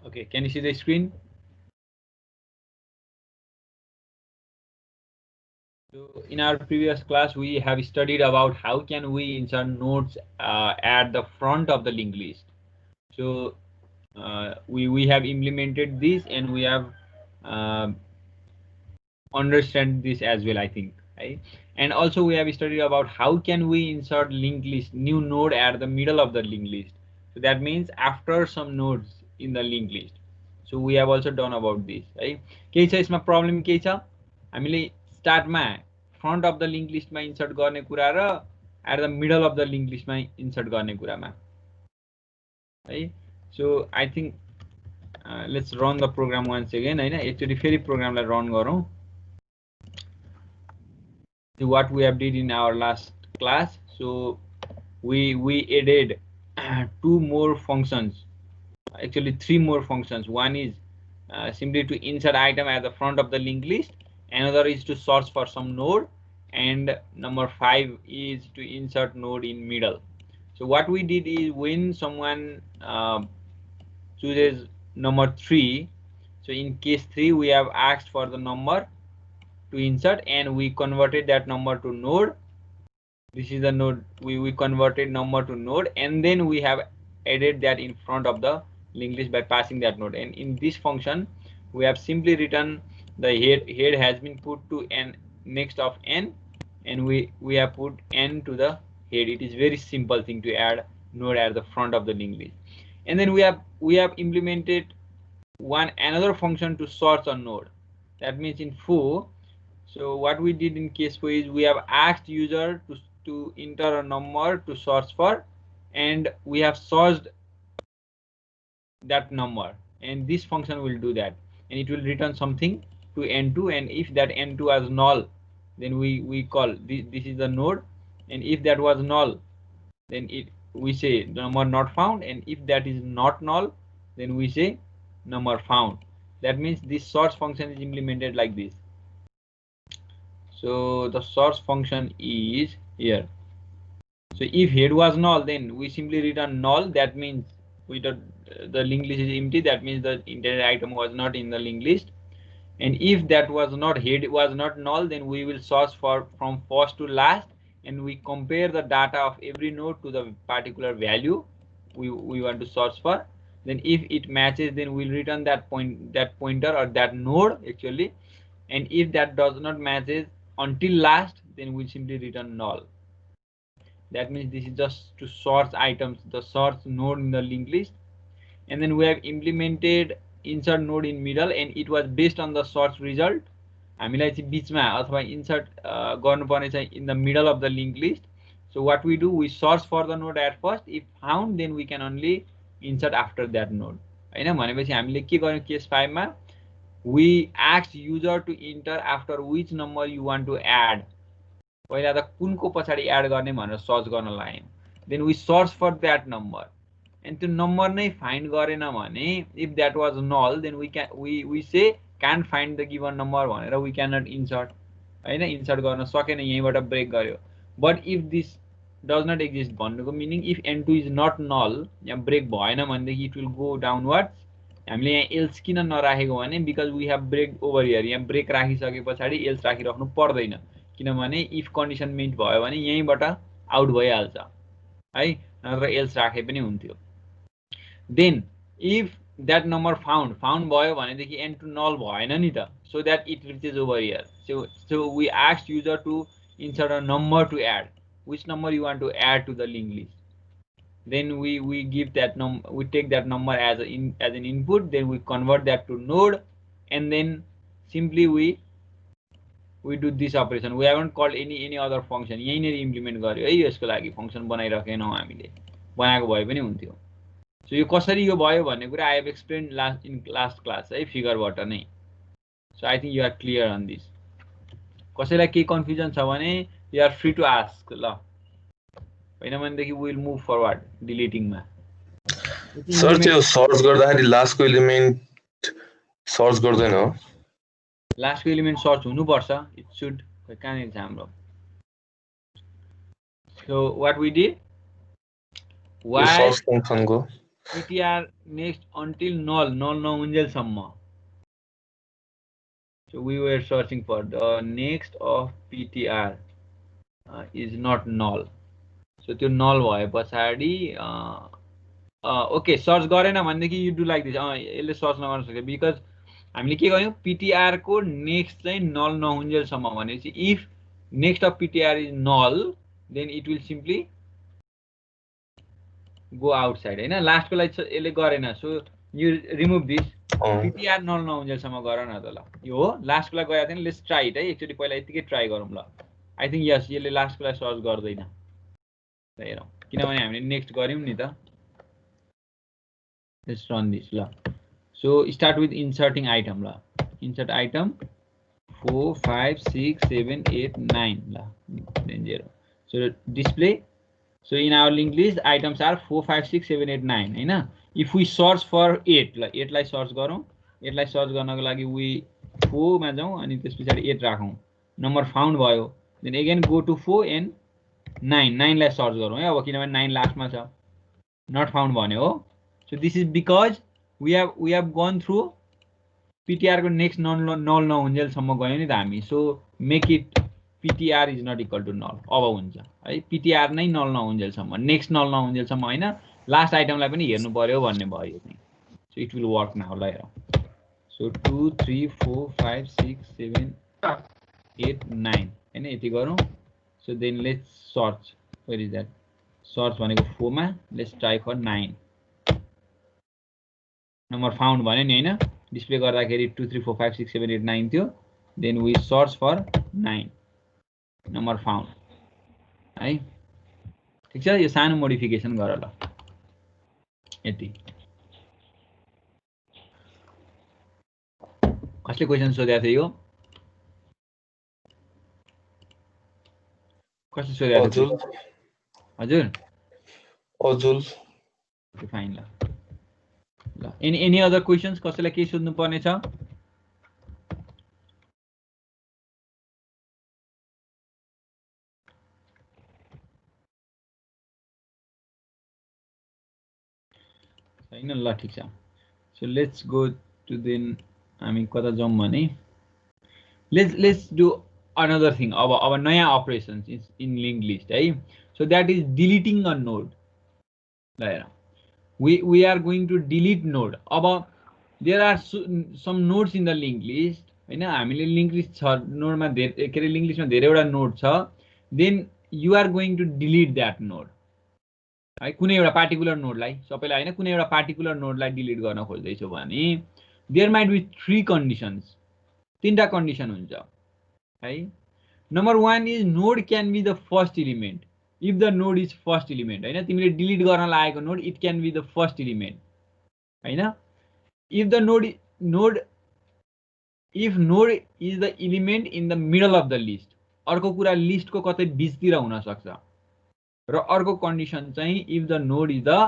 Okay, can you see the screen? So in our previous class, we have studied about how can we insert nodes at the front of the linked list. So we have implemented this, and we have uh, understand this as well, I think, right? And also we have studied about how can we insert linked list new node at the middle of the linked list. So that means after some nodes in the linked list. So we have also done about this, right? केही छ यसमा problem केही छ? हामीले स्टार्टमा front of the link लिस्टमा insert गर्ने कुरा र at the middle of the link लिस्टमा इन्सर्ट गर्ने कुरामा है. So I think let's run the program once again हैन. एकचोटि फेरि प्रोग्रामलाई रन गरौँ. What we have did in our last class. So we added two more functions, actually three more functions. One is simply to insert item at the front of the linked list, another is to search for some node, and number 5 is to insert node in middle. So what we did is when someone chooses number 3, so in case 3 we have asked for the number to insert, and we converted that number to node. This is the node. We converted number to node, and then we have added that in front of the linked list by passing that node. And in this function we have simply written the head has been put to n next of n, and we have put n to the head. It is very simple thing to add node at the front of the linked list. And then we have implemented another function to search a node. That means in foo. So what we did in case 4 is we have asked user to enter a number to search for, and we have searched that number, and this function will do that, and it will return something to n2, and if that n2 was null, then we call this is the node, and if that was null, then we say number not found, and if that is not null, then we say number found. That means this search function is implemented like this. So the source function is here. So if head was null, then we simply return null. That means the linked list is empty. That means the intended item was not in the linked list. And if that was not head was not null, then we will search for from first to last, and we compare the data of every node to the particular value we want to search for. Then if it matches, then we'll return that pointer or that node actually. And if that does not matches until last, then we simply return null. That means this is just to sort items, the sort node in the linked list. And then we have implemented insert node in middle, and it was based on the sort result. हामीलाई चाहिँ बीचमा अथवा insert गर्नुपर्ने चाहिँ in the middle of the linked list. So what we do, we search for the node at first. If found, then we can only insert after that node. हैन भनेपछि हामीले के गर्यौं केस 5 मा, we asked user to enter after which number you want to add. पहिला त कुनको पछाडी add गर्ने भनेर सर्च गर्न लाग्यौं. Then we search for that number, and त्यो नम्बर नै फाइन्ड गरेन भने, if that was null, then we say can't find the given number भनेर we cannot insert. हैन इन्सर्ट गर्न सकेन, यहीबाट ब्रेक गर्यो. But if this does not exist भन्नुको meaning, if n2 is not null, यहाँ ब्रेक भएन भनेदेखि it will go downwards. हामीले यहाँ एल्स किन नराखेको भने, because we have break over here. यहाँ ब्रेक राखिसके पछाडी एल्स राखिराख्नु पर्दैन, किनभने इफ कन्डिसन मिट भयो भने यहीँबाट आउट भइहाल्छ है, नत्र एल्स राखे पनि हुन्थ्यो. Then if that number found भयो भनेदेखि n2 null भएन नि त, so that it reaches over here. So we asked user to insert a number to add. Which number you want to add to the linked list? Then we give that number, we take that number as an input, then we convert that to node, and then simply we do this operation. We haven't called any other function. यहीँनेर implement गर्यो है, यसको लागि function बनाइराखेनौं हामीले, बनाएको भए पनि हुन्थ्यो. सो यो कसरी यो भयो भन्ने कुरा I have explained last class है, फिगरबाट नै. So I think you are clear on this. कसैलाई के कन्फ्युजन छ भने you are free to ask. ल हैन भनेदेखि we will move forward deleting मा. सर त्यो सर्च गर्दाखेरि लास्टको एलिमेन्ट सर्च गर्दैन हो? लास्टको एलिमेन्ट सर्च हुनुपर्छ. इट शुड कहाँनिर छ हाम्रो. So what we did, search function को PTR next until null नहुन्जेलसम्म. So we were searching for the next of PTR is not null. So त्यो null भए पछाडि ओके सर्च गरेन भनेदेखि यु डु लाइक दिस यसले सर्च नगर्न सक्छ because हामीले के गर्यौं PTR को नेक्स्ट चाहिँ नल नहुन्जेलसम्म भनेपछि if next of PTR is null then it will simply go outside हैन लास्टको लागि यसले गरेन so you remove this PTR null नहुन्जेलसम्म गर न त ल यो हो लास्टको लागि गएको थिएन लेट्स ट्राई इट है एकचोटी पहिला यतिकै ट्राई गरौँ ल आई थिंक यस यसले लास्टको लागि सर्च गर्दैन ल हेरौँ किनभने हामीले नेक्स्ट गर्यौं नि त लेट्स रन दिस ल सो स्टार्ट विथ इन्सर्टिङ आइटम ल insert item 4 5 6 7 8 9 la then 0 so display so in our linked list items are 4 5 6 7 8 9 हैन if we search for 8 ल 8 लाई सर्च गरौँ 8 लाई सर्च गर्नको लागि we 4 मा जाउँ अनि त्यसपछि 8 राखौँ नम्बर फाउन्ड भयो then again go to 4 and 9 लाई सर्च गरौँ है अब किनभने 9 लास्टमा छ not found भन्यो हो so this is because we have gone through PTR को नेक्स्ट नल नहुन्जेलसम्म गयो नि त हामी so make it PTR is not equal to null अब हुन्छ है PTR नै नल नहुन्जेलसम्म नेक्स्ट नल नहुन्जेलसम्म हैन लास्ट आइटमलाई पनि हेर्नु पर्यो भन्ने भयो यो चाहिँ so it will work now ल हेरौँ सो 2 3 4 5 6 7 8 9 हैन यति गरौँ so then let's search where is that search भनेको 4 मा let's try for 9 number found भन्यो नि हैन डिस्प्ले गर्दाखेरि 2 3 4 5 6 7 8 9 थियो then we search for 9 number found है ठीक छ यो सानो मोडिफिकेसन गर ल यति कसले क्वेशन सोधेको थियो यो कसले सोधेको थियो हजुर अजुल फाइन ल ल एनी अदर क्वेशन्स कसैलाई के सोध्नु पर्ने छ हैन ल ठीक छ so let's go to then हामी कता जाउँ भने लेट्स डु अनदर थिङ अब नयाँ अपरेशन्स इन लिंक लिस्ट है so that is deleting a node ल हेर we are going to delete node अब there are some nodes in the linked list हैन हामीले लिंक लिस्ट छ नोडमा धेरै के रे लिंक लिस्टमा धेरैवटा नोड छ then you are going to delete that node है कुनै एउटा पार्टिकुलर नोडलाई सबैलाई हैन कुनै एउटा पार्टिकुलर नोडलाई डिलिट गर्न खोज्दै छौ भने there might be 3 conditions तीनटा कन्डिसन हुन्छ है number 1 is node can be the first element if the node is first element हैन तिमीले डिलिट गर्न लागेको node it can be the first element हैन if the node is the element in the middle of the list अर्को कुरा लिस्टको कतै बीचतिर हुन सक्छ र अर्को कन्डिसन चाहिँ if the node is the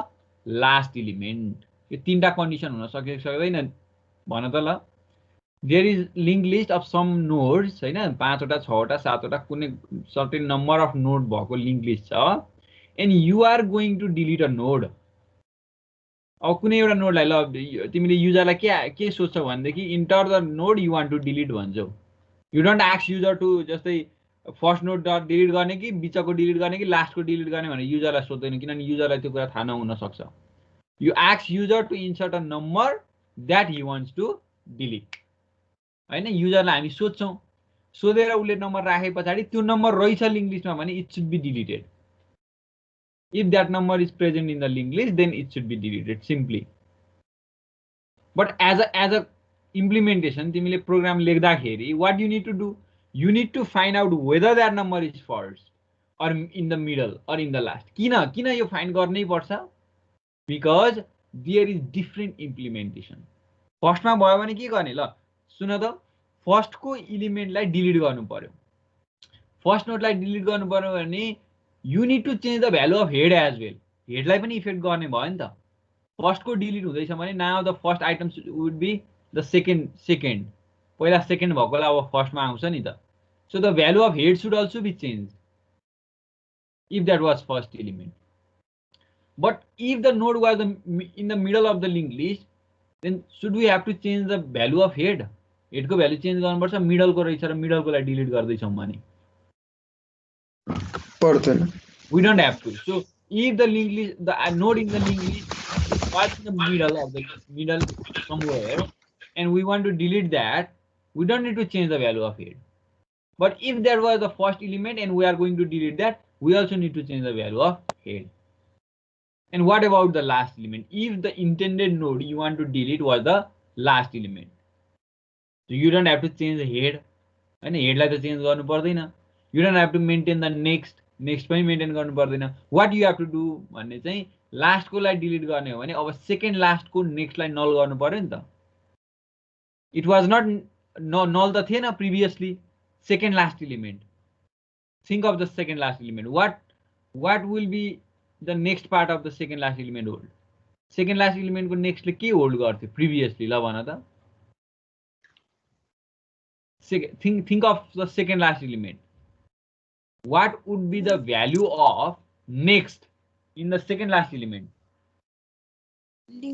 last element यो तीनटा कन्डिसन हुन सक्दैन भन त ल there is linked list of some nodes हैन 5 वटा 6 वटा 7 वटा कुनै certain number of node भएको linked list छ and you are going to delete a node अब कुनै एउटा नोडलाई ल तिमीले युजरलाई के सोच्छौ भन्देखि enter the node you want to delete भन्छौ you don't ask user to जस्तै फर्स्ट नोड डट डिलिट गर्ने कि बिचको डिलिट गर्ने कि लास्टको डिलिट गर्ने भने युजरलाई सोध्दैन किनभने युजरलाई त्यो कुरा थाहा नहुन सक्छ you ask user to insert a number that he wants to delete हैन युजरलाई हामी सोध्छौं सोधेर उले नम्बर राखे पछाडी त्यो नम्बर रहेछ लिंक लिस्टमा भने it should be deleted if that number is present in the linked list then it should be deleted simply but as a implementation तिमीले प्रोग्राम लेख्दाखेरि what you need to do you need to find out whether that number is first or in the middle or in the last किन यो find गर्नै पर्छ because there is different implementation first मा भयो भने के गर्ने ल सुन त फर्स्ट को एलिमेन्टलाई डिलिट गर्नु पर्यो फर्स्ट नोडलाई डिलिट गर्नु पर्यो भने you need to change the value of head as well head लाई पनि इफेक्ट गर्ने भयो नि त फर्स्ट को डिलिट हुँदैछ भने now the first item would be the second पहिला सेकेन्ड भएकोलाई अब फर्स्ट मा आउँछ नि त so the value of head should also be changed if that was first element But if the node was in the middle of the linked list, then should we have to change the value of head? Head को value change गर्नुपर्छ, middle को रहेछ र middle को लाई delete गर्दैछौं भने पर्दैन. We don't have to. So if the linked list, the node in the linked list was in the middle of the middle somewhere, and we want to delete that, we don't need to change the value of head. But if that was the first element and we are going to delete that, we also need to change the value of head. And what about the last element? If the intended node you want to delete was the last element, so you don't have to change the head. And head लाई त change गर्नु पर्दैन. You don't have to maintain the next पनि maintain गर्नु पर्दैन. What you have to do भन्ने चाहिँ last को लाई delete गर्ने हो भने अब second last को next लाई null गर्नु पर्यो नि त. It was not null त थिएन previously. Second last element. Think of the second last element. What will be the next part of the second last element hold? Second last element को next ले के hold गर्थ्यो previously ल भन त. Think of the second last element. What would be the value of next in the second last element?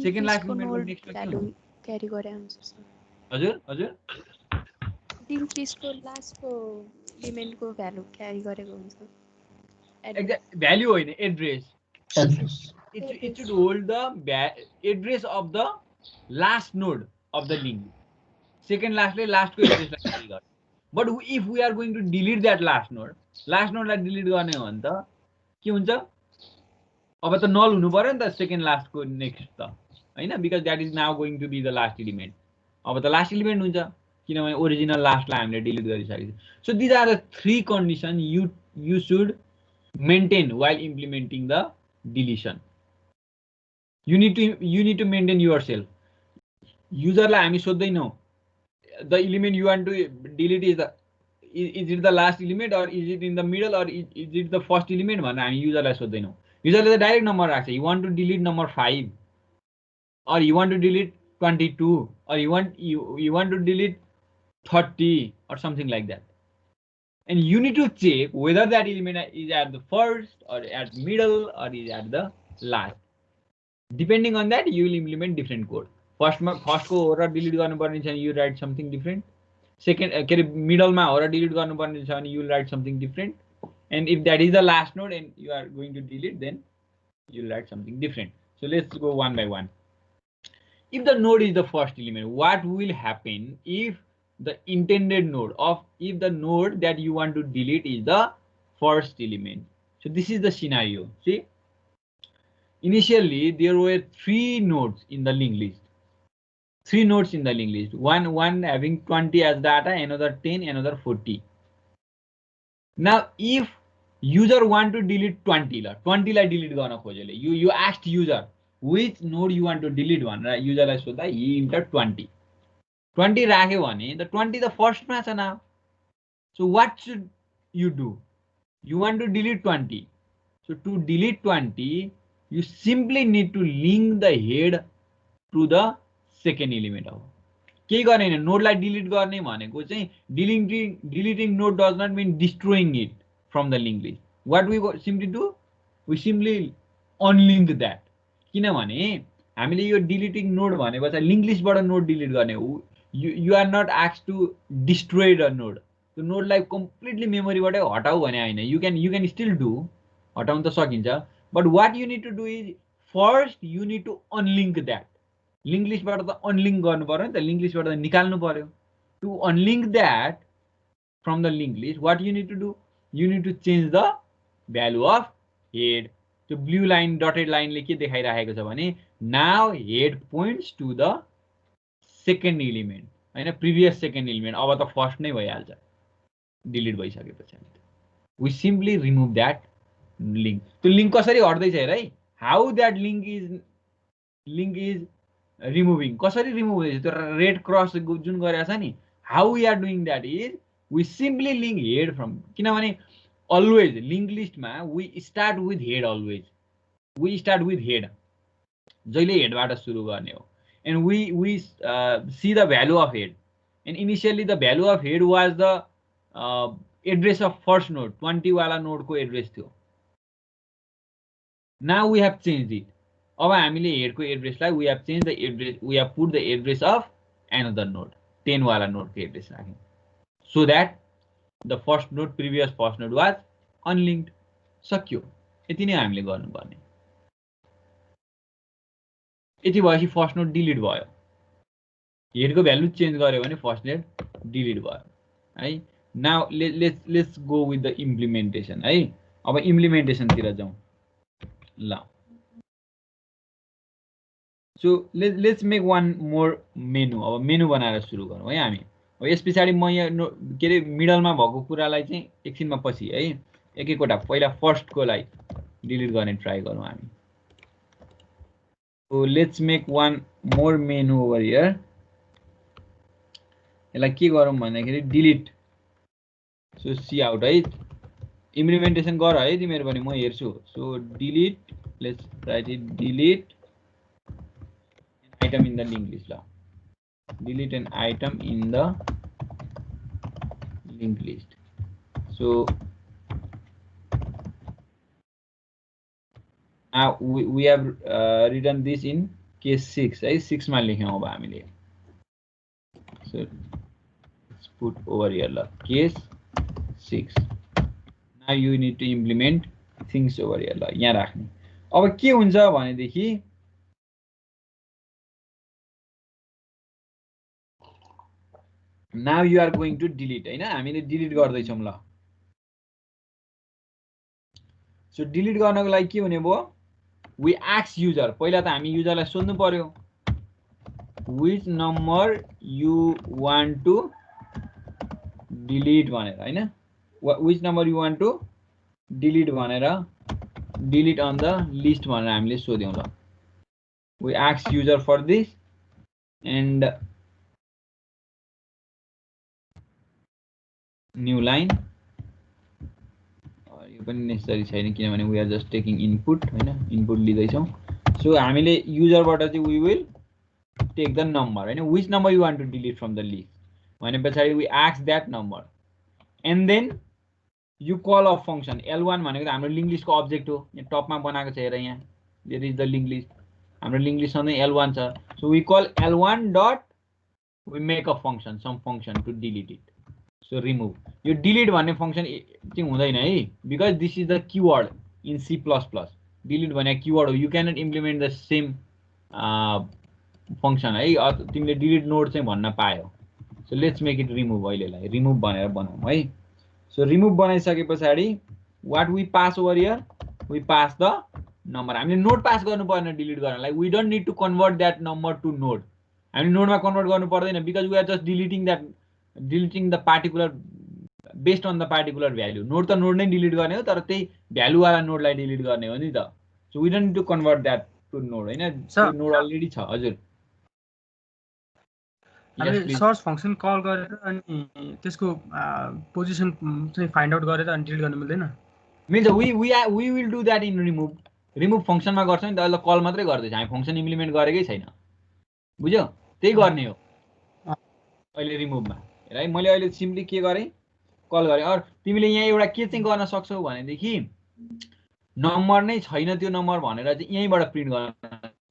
Second last element को next value carry गरे हुन्छ सर. हजुर लिंक लिस्ट को लास्ट को एलिमेन्ट को भ्यालु क्यारी गरेको हुन्छ. Exact value होइन, address. It should hold the address of the last node of the link. Second last को address लाई carry गर्छ. But if we are going to delete that last node लाई delete गर्ने हो भने त के हुन्छ? अब त null हुनु पर्यो नि त second last को next त हैन, because that is now going to be the last element. अब त last element हुन्छ किनभने original last लाई हामीले delete गरिसकेको छ. So these are the three conditions you should maintain while implementing the deletion. You need to maintain yourself. User लाई हामी सोध्दैनौ the element you want to delete is it the last element or is it in the middle or is it the first element भनेर हामी user लाई सोध्दैनौ. User ले त direct number राख्छ. You want to delete number 5 or you want to delete 22 or you want to delete 30 or something like that. And you need to check whether that element is at the first or at middle or is at the last. Depending on that, you will implement different code. First को हो र delete गर्नुपर्ने छ भने you write something different. Second के रे middle मा हो र delete गर्नुपर्ने छ भने you will write something different. And if that is the last node and you are going to delete, then you will write something different. So let's go one by one. If the node is the first element, what will happen if the intended node if the node that you want to delete is the first element? So this is the scenario. See, initially there were 3 nodes in the linked list. 3 nodes in the linked list. One having 20 as data, another 10, another 40. Now if user want to delete 20 लाई delete गर्न खोजेले, you asked user which node you want to delete भनेर user लाई सोध्दा he entered 20 राख्यो भने the 20 the first मा छ now. So what should you do? You want to delete 20. So to delete 20, you simply need to link the head to the second element. के गर्ने हैन, node लाई delete गर्ने भनेको चाहिँ deleting node does not mean destroying it from the linked list. What we simply do? We simply unlink that. किनभने हामीले यो deleting node भनेपछि linked list बाट node delete गर्ने हो. You are not asked to destroy the node. So node लाई completely memory बाट हटाऊ भने हैन. You can still do, हटाउन त सकिन्छ. But what you need to do is first you need to unlink that. Linked list बाट त unlink गर्नु पर्यो नि त, linked list बाट त निकाल्नु पर्यो. To unlink that from the linked list, what you need to do? You need to change the value of head. So blue line dotted line ले के देखाइराखेको छ भने now head points to the second element हैन, previous second element. अब त first नै भइहाल्छ delete भइसकेपछि. We simply remove that link. त्यो link कसरी हट्दै छ हेर है. How that link is removing, कसरी remove हुँदैछ त्यो red cross जुन गरेको छ नि. How we are doing that is we simply link head from, किनभने always linked list मा we start with head. Always we start with head. जहिले head बाट सुरु गर्ने हो. And we see the value of head. And initially the value of head was the address of first node. 20 वाला node को address थियो. Now we have changed it. अब हामीले हेडको एड्रेसलाई we have changed the address, we have put the address of another node, 10 वाला नोडको address राख्यौं, so that the first node, previous first node was unlinked. सक्यो, यति नै हामीले गर्नुपर्ने. यति भएपछि फर्स्ट नोड डिलिट भयो, हेडको भ्यालु चेन्ज गर्यो भने फर्स्ट नोड डिलिट भयो है. Now let's go with the implementation है. अब इम्प्लिमेन्टेसन तिर जाउँ ल. So let's make one more menu. अब मेनु बनाएर सुरु गरौँ है हामी. अब यस पछाडि म यहाँ के अरे मिडलमा भएको कुरालाई चाहिँ एकछिनमा पछि है एक एकवटा पहिला फर्स्टकोलाई डिलिट गर्ने ट्राई गरौँ हामी. So let's make one more menu over here. यसलाई के गरौँ भन्दाखेरि डिलिट. सो सी आउट है. इम्प्लिमेन्टेसन गर है तिमीहरू पनि, म हेर्छु. So delete, let's write it, delete item in the linked list. Delete an item in the linked list. So now we have written this in case 6 है. 6 मा लेख्यौं अब हामीले. So let's put over here ल, case 6. Now you need to implement things over here ल, यहाँ राख्ने. अब के हुन्छ भनेदेखि now you are going to delete हैन, हामीले डिलिट गर्दै छौं ल. सो डिलिट गर्नको लागि के हुने भयो, we ask user, पहिला त हामी युजरलाई सोध्नु पर्यो which number you want to delete भनेर हैन. which number you want to delete भनेर delete on the list भनेर हामीले सोध्यौं ल. we ask user for this and new line. यो पनि नेसेसरी छैन किनभने we are just taking input हैन, इनपुट लिदै छौं. सो हामीले युजरबाट चाहिँ we will take the number हैन, which number you want to delete from the list भने पछाडी we ask that number and then you call a function. L1 भनेको त हाम्रो लिंक लिस्टको अब्जेक्ट हो, यहाँ टपमा बनाएको छ हेर, यहाँ there is the link list, हाम्रो लिंक लिस्ट सँगै L1 छ. so we call L1 dot, we make a function, some function to delete it. So remove. यो delete भन्ने फंक्सन चाहिँ हुँदैन है, because this is the keyword in C++. delete भने keyword हो, you cannot implement the same function है. तिमीले delete node चाहिँ भन्न पायो. So let's make it remove. अहिलेलाई remove भनेर बनाऊ है. So remove बनाइसके पछाडी what we pass over here, we pass the number. हामीले node pass गर्नु पर्दैन delete गर्नलाई. we don't need to convert that number to node. हामी node मा convert गर्नु पर्दैन because we are just deleting the particular based on the particular value. node त node नै delete गर्ने हो, तर त्यही भ्यालु वाला node लाई delete गर्ने हो नि त. so we don't need to convert that to node हैन, node already छ. हजुर, हामीले सर्च फंक्सन कल गरेर अनि त्यसको पोजिसन चाहिँ फाइन्ड आउट गरेर अनि डिलिट गर्न मिल्दैन? मिल्छ. we will do that in remove function मा गर्छ नि त. अहिले कल मात्रै गर्दै छ, हामी फंक्सन इम्प्लिमेन्ट गरेकै छैन. बुझ्यौ? त्यही गर्ने हो अहिले रिमुभ मा. है मैले अहिले सिम्पली के गरे, कल गरे. अर तिमीले यहाँ एउटा के चाहिँ गर्न सक्छौ भनेदेखि नम्बर नै छैन त्यो नम्बर भनेर चाहिँ यहीँबाट प्रिन्ट गर्न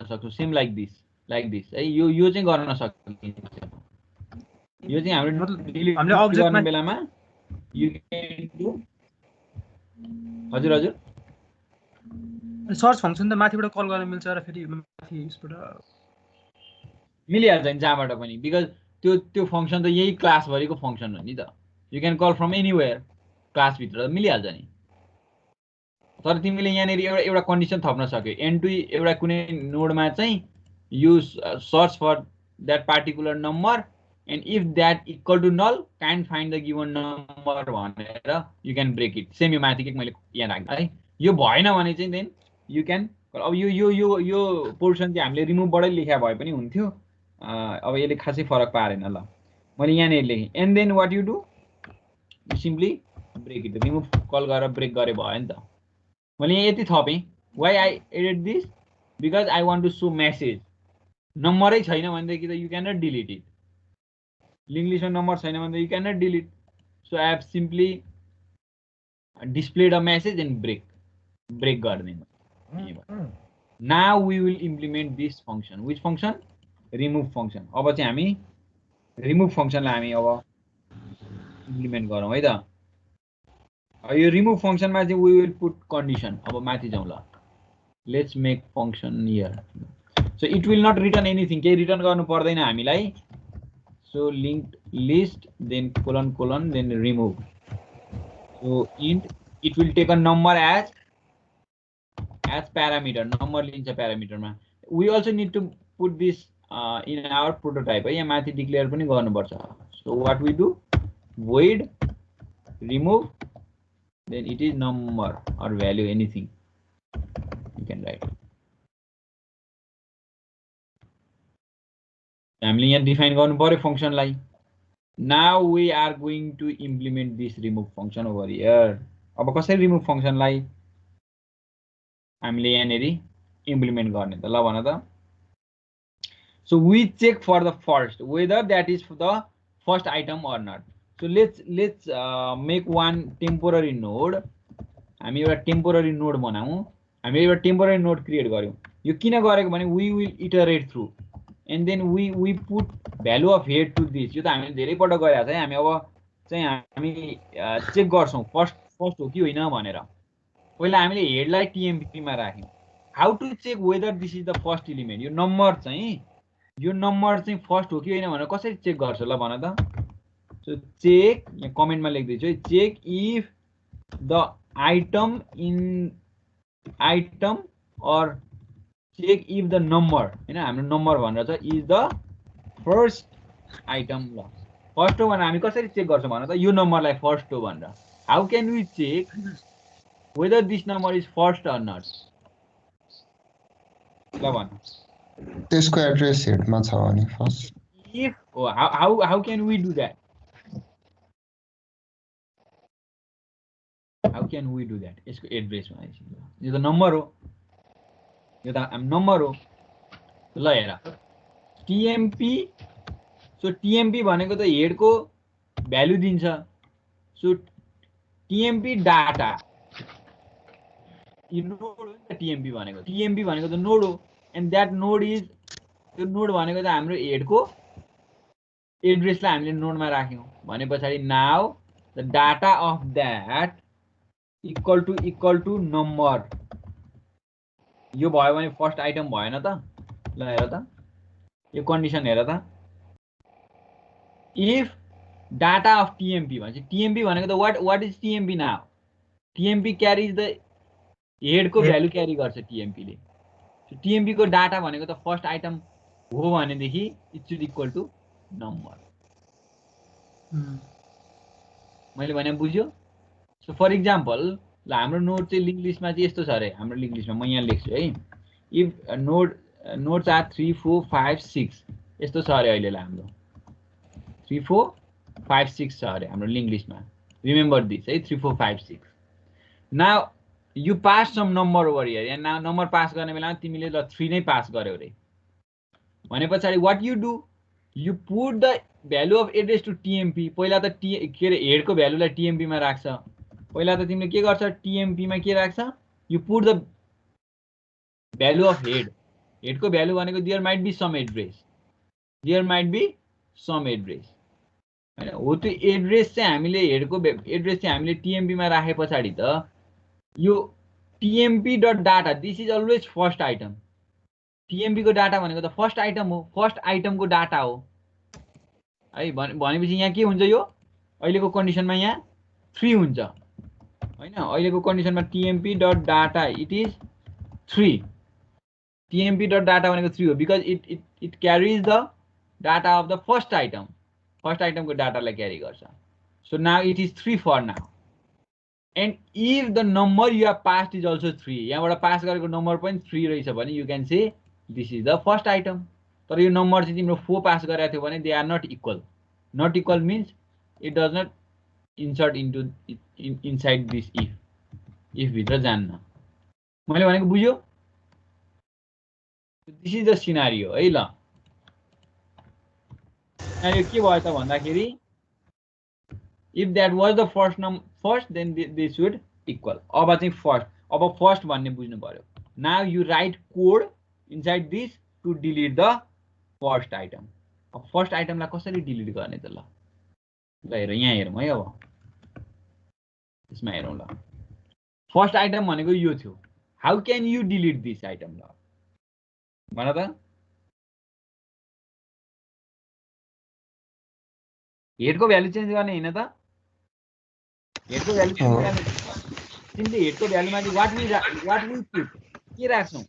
सक्छौ. सेम लाइक दिस है. यो चाहिँ गर्न सकिन्छ. यो चाहिँ हाम्रो हामीले अब्जेक्ट गर्ने बेलामा यु क्यान डु. हजुर सर्च फंक्सन त माथिबाट कल गर्न मिल्छ र फेरि माथि यसबाट मिलिहाल्छ नि जहाँबाट पनि, बिकज त्यो फंक्सन त यही क्लास भरिको फंक्सन हो नि त. You can call from anywhere, class भित्र मिलिहाल्छ नि. तर तिमीले यहाँनिर एउटा कन्डिसन थप्न सक्यो, एन्ड टु एउटा कुनै नोडमा चाहिँ you search for that particular number and if that equal to null can find the given number भनेर you can break it. Same यो माथिकै मैले यहाँ राखेँ है. यो भएन भने चाहिँ देन यु क्यान. अब यो पोर्सन चाहिँ हामीले रिमुभबाटै लेखा भए पनि हुन्थ्यो. अब यसले खासै फरक पारेन ल. मैले यहाँनिर लेखेँ and then what you do, you simply break it. Remove call गरेर ब्रेक गरे भयो नि त. मैले यहाँ यति थपेँ. Why I added this because I want to show message. नम्बरै छैन भनेदेखि त you can not delete it. Link लिस्टमा नम्बर छैन भने you can not delete. So I have simply displayed a message and break गरिदिनु Now we will implement this function. Which function? Remove function. अब चाहिँ हामी remove function लाई हामी अब implement गरौँ है त. यो remove function मा चाहिँ we will put condition. अब माथि जाउँ ल. Let's make function here. So it will not return anything. केही return गर्नु पर्दैन हामीलाई. So linked list then colon then remove. So int it will take a number as parameter. Number लिन्छ parameter मा. We also need to put this in our prototype. यहाँ माथि declare पनि गर्नुपर्छ. So what we do? Void remove then it is number or value, anything you can write. हामीले यहाँ define गर्नु पर्यो function लाई. Now we are going to implement this remove function over here. अब कसरी remove function लाई हामीले यहाँनेरि implement गर्ने त ल भन त. So we check for the first whether that is for the first item or not. So let's make one temporary node. हामी एउटा temporary node बनाऊ. हामी एउटा temporary node create गर्यौं. यो किन गरेको भने we will iterate through and then we put value of head to this. यो त हामीले धेरै पटक गरेका छ है. हामी अब चाहिँ हामी चेक गर्छौं फर्स्ट हो कि होइन भनेर. पहिला हामीले हेड लाई tmp मा राख्यौं. How to check whether this is the first element? यो नम्बर चाहिँ फर्स्ट हो कि होइन भनेर कसरी चेक गर्छ ल भन त. So check, यहाँ कमेन्ट मा लेख्दै छु है, check if the item or check if the number, हैन हाम्रो नम्बर भनेर छ is the first item ल. फर्स्ट हो भनेर हामी कसरी चेक गर्छौं भन त. यो नम्बरलाई फर्स्ट हो भनेर. How can we check whether this number is first or not? ल भन. त्यसको एड्रेस हेडमा छ भने first. If how can we do that? How can we do that? यसको एड्रेस मा यो त नम्बर हो. यो त हामी नम्बर हो. ल हेर. tmp. So tmp भनेको त हेड को भ्यालु दिन्छ. So tmp data. यो नोड हो नि tmp भनेको. tmp भनेको त नोड हो. And that node is, त्यो नोड भनेको त हाम्रो हेड को एड्रेसलाई हामीले नोडमा राख्यौं भने पछाडी now the data of that equal to number. यो भयो भने फर्स्ट आइटम भएन त. ल हेर त. यो कन्डिसन हेर त. If data of tmp भन्छ. tmp भनेको त what is tmp now? tmp carries the head को भ्यालु क्यारी गर्छ tmp ले. So tmp को डाटा भनेको त फर्स्ट आइटम हो भनेदेखि it should equal to number. मैले भने बुझ्यो. सो फर एक्जाम्पल ल हाम्रो नोड चाहिँ लिंक लिस्टमा चाहिँ यस्तो छ अरे. हाम्रो लिंक लिस्टमा म यहाँ लेख्छु है. इफ नोड्स आर 3 4 5 6 यस्तो छ अरे अहिले हाम्रो 3 4 5 6 छ अरे हाम्रो लिंक लिस्टमा. रिमेम्बर दिस है 3 4 5 6. Now you pass some number over here. And now number pass गर्ने बेलामा तिमीले ल 3 नै पास गर्यौ रे भने पछाडी what you do? You put the value of address to tmp. पहिला त के रे हेड को भ्यालुलाई tmp मा राख्छ. पहिला त तिमीले के गर्छ tmp मा के राख्छ. You put the value of head. Head को भ्यालु भनेको there might be some address. हैन हो त्यो एड्रेस चाहिँ हामीले हेड को एड्रेस चाहिँ हामीले tmp मा राखे पछाडी त यो tmp.data this is always first item. tmp को डाटा भनेको त फर्स्ट आइटम हो. फर्स्ट आइटम को डाटा हो है. भनेपछि यहाँ के हुन्छ यो अहिलेको कन्डिसनमा यहाँ 3 हुन्छ हैन. अहिलेको कन्डिसनमा tmp.data it is 3. tmp.data भनेको 3 हो because it carries the data of the first item. First item को डाटालाई क्यारी गर्छ. So now it is 3 for now. And if the number you have passed is also 3, यहाँबाट पास गरेको number पनि 3 रहेछ भने you can say this is the first item. तर यो number चाहिँ तिम्रो 4 पास गरेको थियो भने they are not equal. Not equal means it does not insert into inside this if भित्र जान्न. मैले भनेको बुझ्यो. This is the scenario है ल. यो के भयो त भन्दाखेरि if that was the first then they should equal. अब चाहिँ फर्स्ट भन्ने बुझ्नु पर्यो. Now you write code inside this to delete the first item. First item लाई कसरी डिलिट गर्ने त ल हेर यहाँ हेरौँ है अब यसमा हेरौँ ल फर्स्ट आइटम भनेको यो थियो how can you delete this item ल भन त हेडको भ्यालु चेन्ज गर्ने हैन त हेडको भ्यालु चेन्ज गर्ने सिम्पली हेडको भ्यालुमा चाहिँ व्हाट वी पुट के राख्छौं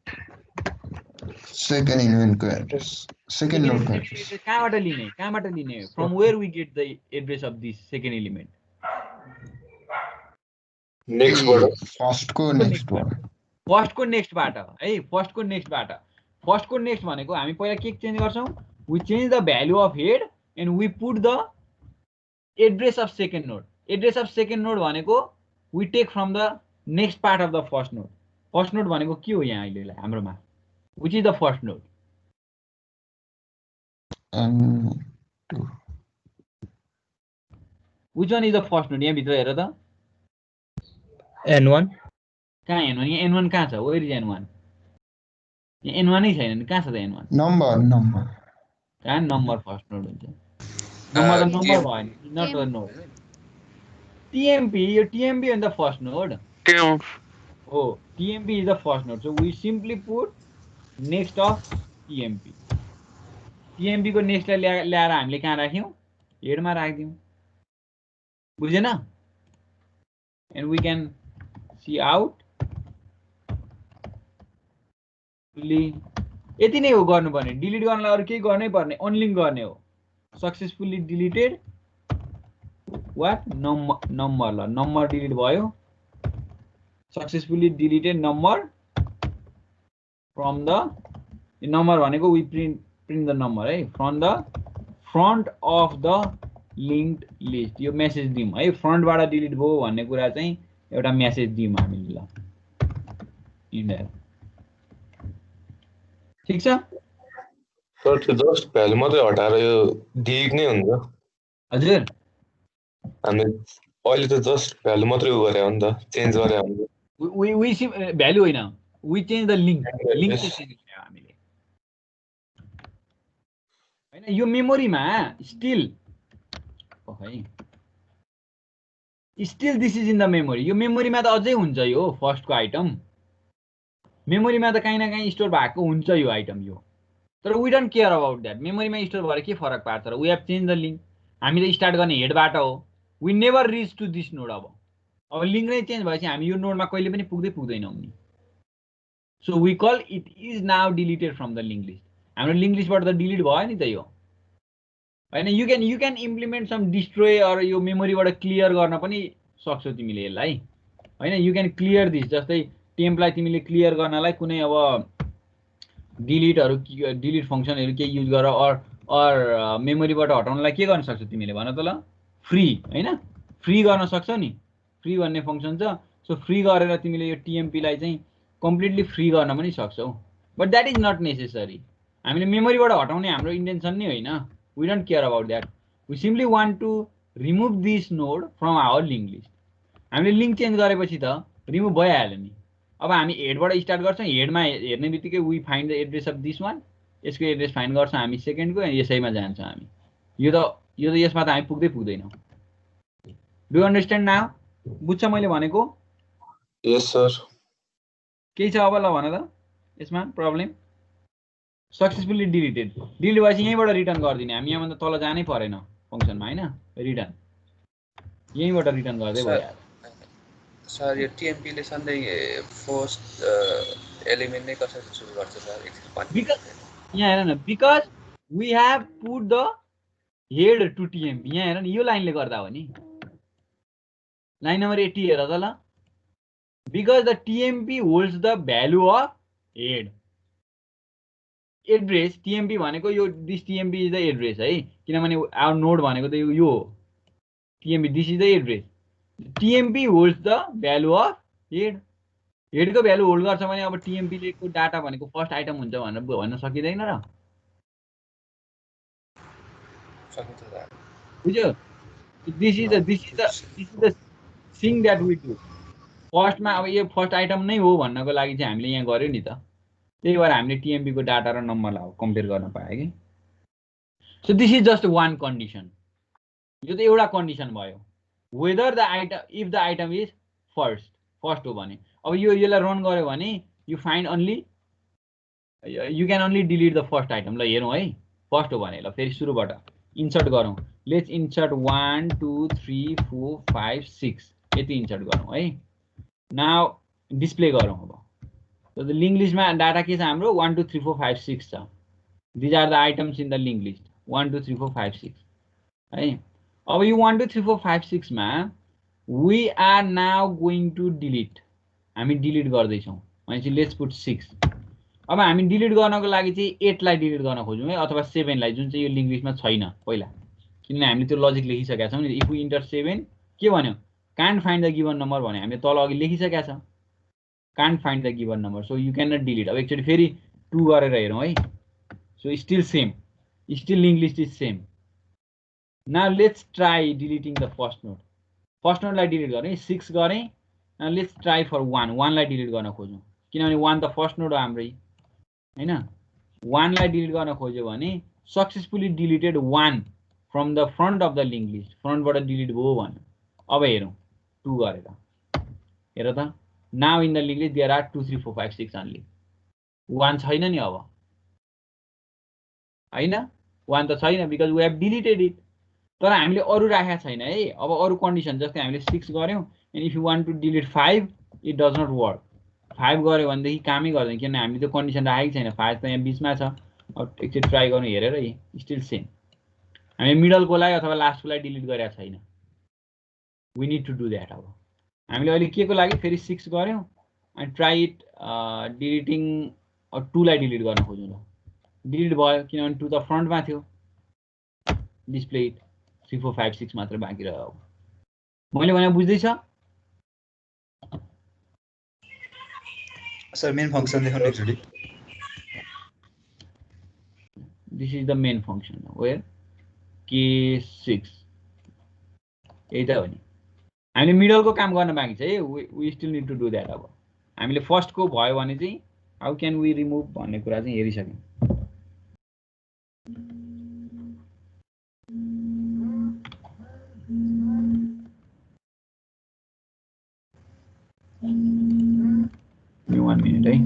सेकेन्ड इलिमेन्टको एड्रेस सेकेन्ड नोडको एड्रेस कहाँबाट लिने from where we get the address of this second element फर्स्टको नेक्स्टबाट है फर्स्टको नेक्स्ट भनेको हामी पहिला के चेन्ज गर्छौं we change the value of head and we put the address of second node भनेको we take from the next part of the first node भनेको के हो यहाँ अहिले हाम्रोमा which is the first node which one is the first node यहाँ भित्र हेर त n1 कहाँ n1 यहाँ n1 कहाँ छ where is n1 यहाँ n1 नै छैन नि कहाँ छ त n1 नम्बर कहाँ नम्बर फर्स्ट नोड हुन्छ नम्बर त नम्बर भएन नट अ नोड tmp यो tmp in the first node oh tmp is the first node so we simply put next of tmp को नेक्स्ट लाई ल्याएर हामीले कहाँ राख्यौं हेडमा राख्दियौं बुझेन and we can see out यति नै हो गर्नुपर्ने डिलिट गर्नलाई अरु केही गर्नै पर्ने अनलिंक गर्ने हो सक्सेसफुली डिलिटेड व्हाट नम्बर ल नम्बर डिलिट भयो successfully deleted number from the number भनेको we print the number है from the front of the linked list यो मेसेज दिम है फ्रन्ट बाट डिलिट भयो भन्ने कुरा चाहिँ एउटा मेसेज दिम हामीले ल इन्डर ठीक छ सर त्यो जस्ट भ्यालु मात्रै हटाएर यो डिलिट नै हुन्छ हजुर हामी अहिले त जस्ट भ्यालु मात्रै उ गरे हो नि त चेन्ज गरे हामीले we भ्यालु हैन we change the link चाहिँ चेन्ज गर्यो हामीले हैन यो मेमोरीमा still this is in the memory यो मेमोरीमा त अझै हुन्छ यो फर्स्टको आइटम मेमोरीमा त कहीँ न कहीँ स्टोर भएको हुन्छ यो आइटम यो तर we don't care about that मेमोरीमा स्टोर भएर के फरक पार्छ र we have change the link हामीले स्टार्ट गर्ने हेडबाट हो we never reach to this node अब लिंक नै चेन्ज भएपछि हामी यो नोडमा कहिले पनि पुग्दैनौं नि So we call it is now deleted from the linked list. हाम्रो लिंक लिस्टबाट त डिलिट भयो नि त यो हैन you can implement some destroy or यो मेमोरीबाट क्लियर गर्न पनि सक्छौ तिमीले यसलाई हैन you can clear this जस्तै टेम्पलाई तिमीले क्लियर गर्नलाई कुनै अब डिलिट फंक्सनहरु के युज गर or मेमोरीबाट हटाउनलाई के गर्न सक्छौ तिमीले भन त ल फ्री हैन फ्री गर्न सक्छौ नि फ्री भन्ने फंक्सन छ सो फ्री गरेर तिमीले यो tmp लाई चाहिँ कम्प्लिटली फ्री गर्न पनि सक्छौ but that is not necessary हामीले मेमोरीबाट हटाउने हाम्रो इन्टेन्सन नै होइन we don't care about that we simply want to remove this node from our link list हामीले लिंक चेन्ज गरेपछि त रिमुभ भइहाल्यो नि अब हामी हेडबाट स्टार्ट गर्छौं हेडमा हेर्ने बित्तिकै we find the address of this one यसको एड्रेस फाइन्ड गर्छौं हामी सेकेन्डको यसैमा जान्छौं हामी यो त यसमा त हामी पुग्दैनौं डु अन्डरस्ट्यान्ड नाउ बुझ्छ मैले भनेको यस सर केही छ अब ल भन त यसमा प्रब्लम सक्सेसफुली डिलिटेड डिलिट भएपछि यहीँबाट रिटर्न गरिदिने हामी यहाँभन्दा तल जानै परेन फंक्सनमा हैन रिटर्न यहीँबाट रिटर्न गर्दै भयो सर यो टीएमपी ले सधैँ फर्स्ट एलिमेन्ट नै कसरी सुरु गर्छ सर बिकज यहाँ हेर न because we have put the head to TMP यहाँ हेर न यो लाइनले गर्दा हो नि लाइन नम्बर 80 हेर त ल because the TMP holds the value of head address TMP भनेको यो this TMP is the address है किनभने our node भनेको त यो TMP this is the address TMP holds the value of head head को भ्यालु होल्ड गर्छ भने अब TMP ले को डाटा भनेको फर्स्ट आइटम हुन्छ भनेर भन्न सकिदैन र सकिन्छ सर बुझ्यो this is the thing that we do फर्स्टमा अब यो फर्स्ट आइटम नै हो भन्नको लागि चाहिँ हामीले यहाँ गर्यो नि त, त्यही भएर हामीले टिएमपी को डाटा र नम्बरलाई कम्पेयर गर्न पायो कि। So this is just one condition, यो त एउटा कन्डिसन भयो, whether the item if the item is first हो भने। अब यसलाई रन गर्यो भने you find only you can only delete the first item. ल हेरौँ है, फर्स्ट हो भने। ल फेरि सुरुबाट इन्सर्ट गरौँ, लेट्स इन्सर्ट 1 2 3 4 5 6 यति इन्सर्ट गरौँ है। नाउ डिस्प्ले गरौँ। अब लिङ्क लिस्टमा डाटा के छ हाम्रो 1 2 3 4 5 6 छ। These are the items in the link list 1 2 3 4 5 6 है। अब यो 1 2 3 4 5 6 मा we are now going to delete, हामी डिलिट गर्दैछौँ भनेपछि लेट्स पुट 6। अब हामी डिलिट गर्नको लागि चाहिँ 8 लाई डिलिट गर्न खोजौँ है, अथवा 7 लाई, जुन चाहिँ यो लिङ्क लिस्टमा छैन पहिला, किनभने हामीले त्यो लजिक लेखिसकेका छौँ नि। इफ वी इन्टर 7 के भन्यो, can't find the given number भन्यो, हामीले तल अघि लेखिसकेका छ can't find the given number, so you can not delete. अब एकचोटि फेरि 2 गरेर हेरौँ है। So still same, still link list is same. Now let's try deleting the first node. First नोडलाई डिलिट गरेँ, 6 गरेँ। नाउ लेट्स ट्राई फर 1 लाई डिलिट गर्न खोजौँ, किनभने 1 त फर्स्ट नोड हो हाम्रै हैन। 1 लाई डिलिट गर्न खोज्यो भने successfully deleted 1 from the front of the link list, फ्रन्टबाट डिलिट भयो भन्यो। अब हेरौँ 2 गरेर, हेर त, now in the link list there are 2 3 4 5 6 only, 1 छैन नि अब हैन, 1 त छैन because we have deleted it. तर हामीले अरू राखेको छैन है। अब अरू कन्डिसन जस्तै हामीले 6 गऱ्यौँ, and if you want to delete 5 it does not work. 5 गऱ्यो भनेदेखि कामै गर्दैन, किनभने हामीले त्यो कन्डिसन राखेको छैन। 5 त यहाँ बिचमा छ। अब एकचोटि ट्राई गर्नु, हेरेर स्टिल सेम, हामीले मिडलकोलाई अथवा लास्टकोलाई डिलिट गरेका छैन। We need to do that. अब हामीले अहिले के को लागि फेरि 6 गऱ्यौँ अनि ट्राई इट डिलिटिङ 2 लाई डिलिट गर्न खोज्यौँ। ल डिलिट भयो, किनभने 2 त फ्रन्टमा थियो। डिस्प्ले इट 3 4 5 6 मात्र बाँकी रह्यो। मैले भने बुझ्दैछ सर? मेन फंक्शन देखाउनु एकचोटि। This is the main function where K6 यही त हो नि। हामीले मिडलको काम गर्न बाँकी छ है। We still need to do that. अब हामीले फर्स्टको भयो भने चाहिँ हाउ क्यान वी रिमुभ भन्ने कुरा चाहिँ हेरिसक्यौँ। One minute है।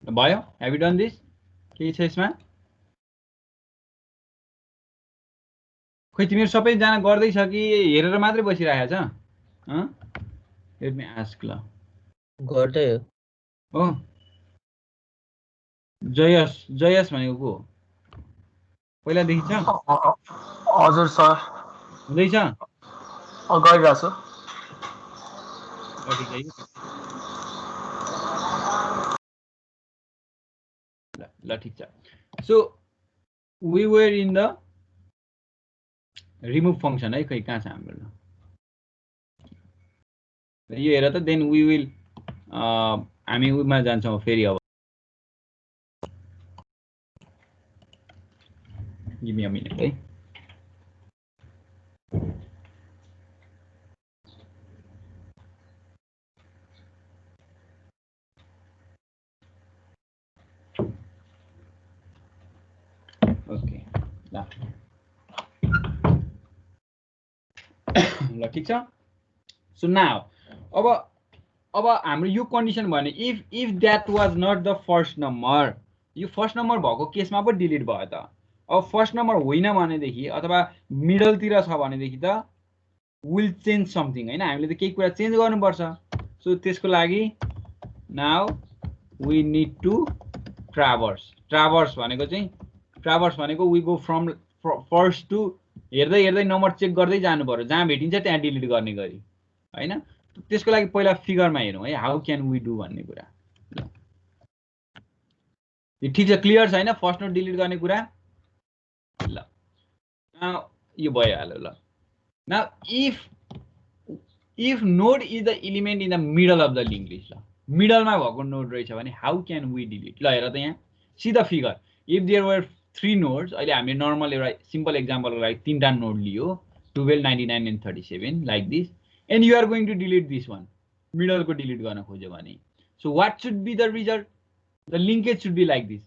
भयो, हेभ यु डन दिस? केही छ यसमा? खोइ तिमीहरू सबैजना गर्दैछ कि हेरेर मात्रै बसिरहेको छ? Let me ask. ल गर्दै हो। जयस भनेको को हो? पहिलादेखि छ? हजुर सर, हुँदैछ? गरिरहेको छु। ल ठिक छ। So we were in the remove function है। खै कहाँ छ हाम्रो? यो हेर त। देन वी विल हामी उमा जान्छौँ फेरि। अब गिभ मी अ मिनट है। ओके ल ठिक छ। सो नाउ अब हाम्रो यो कन्डिसन भने if that was not the first number, यो फर्स्ट नम्बर भएको केसमा पो डिलिट भयो त। अब फर्स्ट नम्बर होइन भनेदेखि अथवा मिडलतिर छ भनेदेखि त विल चेन्ज समथिङ हैन। हामीले त केही कुरा चेन्ज गर्नुपर्छ। सो त्यसको लागि now we need to traverse. Traverse भनेको चाहिँ traverse भनेको we go from first to हेर्दै हेर्दै नम्बर चेक गर्दै जानु पर्यो, जहाँ भेटिन्छ त्यहाँ डिलिट गर्ने गरी हैन। त्यसको लागि पहिला फिगरमा हेरौँ है, हाउ क्यान वी डु भन्ने कुरा। यो ठीक छ, क्लियर छैन फर्स्ट नोड डिलिट गर्ने कुरा? ल यो भइहाल्यो। ल now if node is the element in the middle of the link list, ल मिडलमा भएको नोड रहेछ भने हाउ क्यान वी डिलिट? ल हेर त यहाँ see the figure, if there were 3 nodes, अहिले हामीले नर्मल एउटा सिम्पल एक्जाम्पलको लागि 3टा नोड लियो 12, 99 and 37 like this, and you are going to delete this one, मिडलको डिलिट गर्न खोज्यो भने so what should be the result? The linkage should be like this.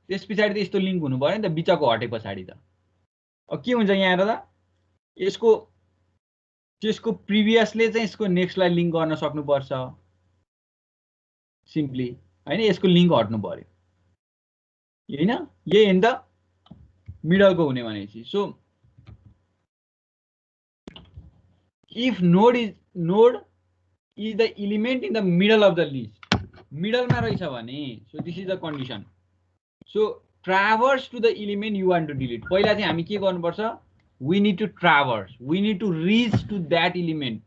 त्यस पछाडि त यस्तो लिङ्क हुनु पर्यो नि त, बिचको हटे पछाडि त। अब के हुन्छ यहाँ हेर त, त्यसको प्रिभियसले चाहिँ यसको नेक्स्टलाई लिङ्क गर्न सक्नुपर्छ सिम्पली हैन, यसको लिङ्क हट्नु पर्यो हैन, यही हो नि त मिडलको हुने भनेपछि। So if node is the element in the middle of the list, मिडलमा रहेछ भने so this is the condition. So traverse to the element you want to delete, पहिला चाहिँ हामी के गर्नुपर्छ? We need to traverse, we need to reach to that element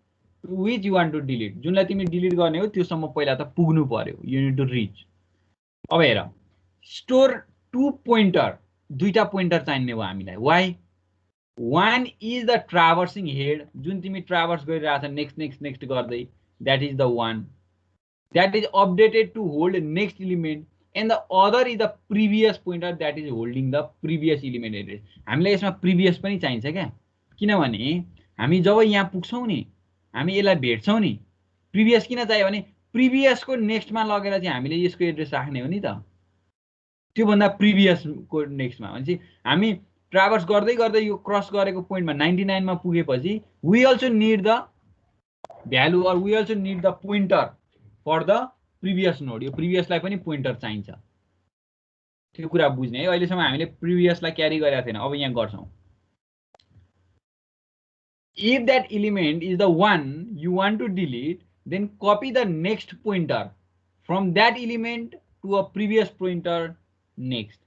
to which you want to delete, जुनलाई तिमी delete गर्ने हो त्योसम्म पहिला त पुग्नु पर्यो, यु नीड टु रिच। अब हेर, स्टोर 2 पोइन्टर, 2टा पोइन्टर चाहिने हो हामीलाई, why? One is the traversing head, जुन तिमी ट्राभर्स गरिरहेछ नेक्स्ट नेक्स्ट नेक्स्ट गर्दै, that is the one that is updated to hold next element, and the other is the previous pointer that is holding the previous element address. हामीलाई यसमा previous पनि चाहिन्छ क्या, किनभने हामी जब यहाँ पुग्छौँ नि, हामी यसलाई भेट्छौँ नि, प्रिभियस किन चाहियो भने प्रिभियसको नेक्स्टमा लगेर चाहिँ हामीले यसको एड्रेस राख्ने हो नि त, त्योभन्दा प्रिभियसको नेक्स्टमा। भनेपछि हामी ट्राभर्स गर्दै गर्दै यो क्रस गरेको पोइन्टमा 99 मा पुगेपछि we also need the value or we also need the pointer for the previous node. यो प्रिभियसलाई पनि पोइन्टर चाहिन्छ, त्यो कुरा बुझ्ने है। अहिलेसम्म हामीले प्रिभियसलाई क्यारी गरेका थिएन, अब यहाँ गर्छौँ। If that element is the one you want to delete, then copy the next pointer from that element to a previous pointer next,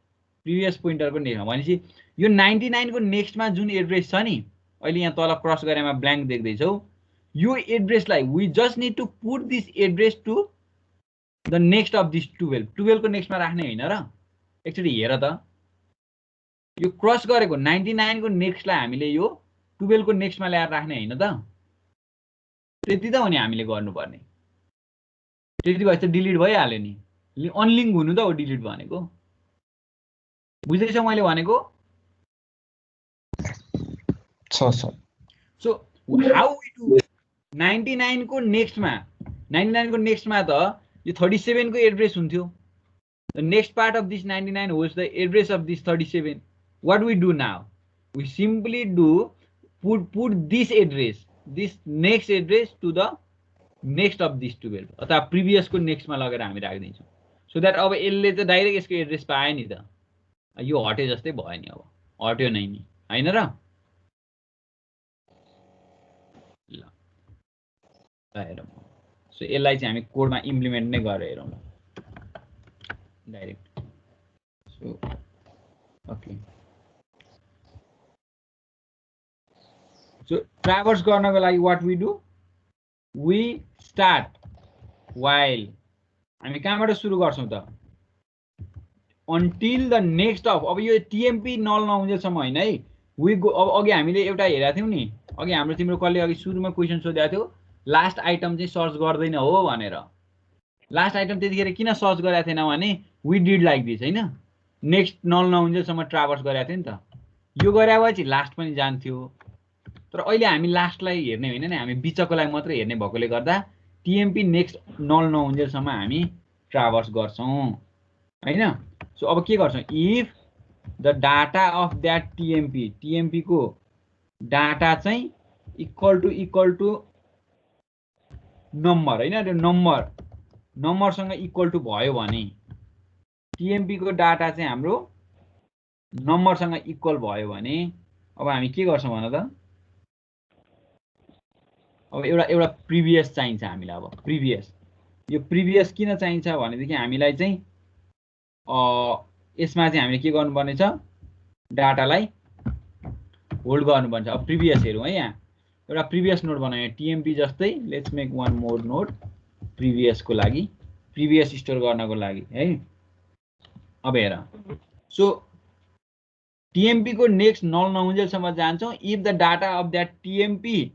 previous पोइन्टरको नेक्स्टमा। भनेपछि यो 99 को नेक्स्टमा जुन एड्रेस छ नि, अहिले यहाँ तल क्रस गरेमा ब्ल्याङ्क देख्दैछौ, यो एड्रेसलाई we just need to put this address to the next of this 12 को नेक्स्टमा राख्ने होइन र। एकचोटि हेर त, यो क्रस गरेको 99 को नेक्स्टलाई हामीले यो 12 को नेक्स्टमा ल्याएर राख्ने होइन त, त्यति त हो नि हामीले गर्नुपर्ने। त्यति भएपछि त डिलिट भइहाल्यो नि, अनलिङ्क हुनु त हो डिलिट भनेको। बुझ्दैछौ मैले भनेको? सो हाउ वी डु 99 को नेक्स्टमा, 99 को नेक्स्टमा त यो 37 को एड्रेस हुन्थ्यो। The next part of this 99 holds the address of this 37। What we do now? We simply do put this address, this next address to the next of this 12 अथवा previous को नेक्स्टमा लगेर हामी राख्दैछौँ। सो द्याट अब यसले त direct यसको address पायो नि त, यो हटे जस्तै भयो नि, अब हट्यो नै नि हैन र। ल हेरौँ, सो यसलाई चाहिँ हामी कोडमा इम्प्लिमेन्ट नै गरेर हेरौँ ल direct. So okay, so traverse गर्नको लागि what we do, we start while, हामी कहाँबाट सुरु गर्छौँ त? अन्टिल द नेक्स्ट अफ, अब यो टिएमपी नल नहुन्जेलसम्म होइन है, वी गो। अब अघि हामीले एउटा हेरेको थियौँ नि, अघि हाम्रो तिम्रो कसले अघि सुरुमा क्वेसन सोधेको थियो, लास्ट आइटम चाहिँ सर्च गर्दैन हो भनेर। लास्ट आइटम त्यतिखेर किन सर्च गरेको थिएन भने वी डिड लाइक दिस होइन, नेक्स्ट नल नहुन्जेलसम्म ट्राभर्स गरेको थियो नि त, यो गरे भएपछि लास्ट पनि जान्थ्यो। तर अहिले हामी लास्टलाई हेर्ने होइन नि, हामी बिचकोलाई मात्रै हेर्ने भएकोले गर्दा टिएमपी नेक्स्ट नल नहुन्जेलसम्म हामी ट्राभर्स गर्छौँ हैन। सो अब के गर्छौँ, if the data of that TMP को डाटा चाहिँ इक्वल टु नम्बर होइन, त्यो नम्बरसँग इक्वल टु भयो भने, टिएमपी को डाटा चाहिँ हाम्रो नम्बरसँग इक्वल भयो भने अब हामी के गर्छौँ भन त? अब एउटा प्रिभियस चाहिन्छ हामीलाई। अब प्रिभियस यो प्रिभियस किन चाहिन्छ भनेदेखि हामीलाई चाहिँ यसमा चाहिँ हामीले के गर्नुपर्ने छ डाटालाई होल्ड गर्नुपर्छ। अब प्रिभियस हेरौँ है, यहाँ एउटा प्रिभियस नोड बनायो टिएमपी जस्तै। Let's make one more node प्रिभियसको लागि, प्रिभियस स्टोर गर्नको लागि है। अब हेर, सो टिएमपी को नेक्स्ट नल नहुन्जेलसम्म जान्छौँ। If the data of that TMP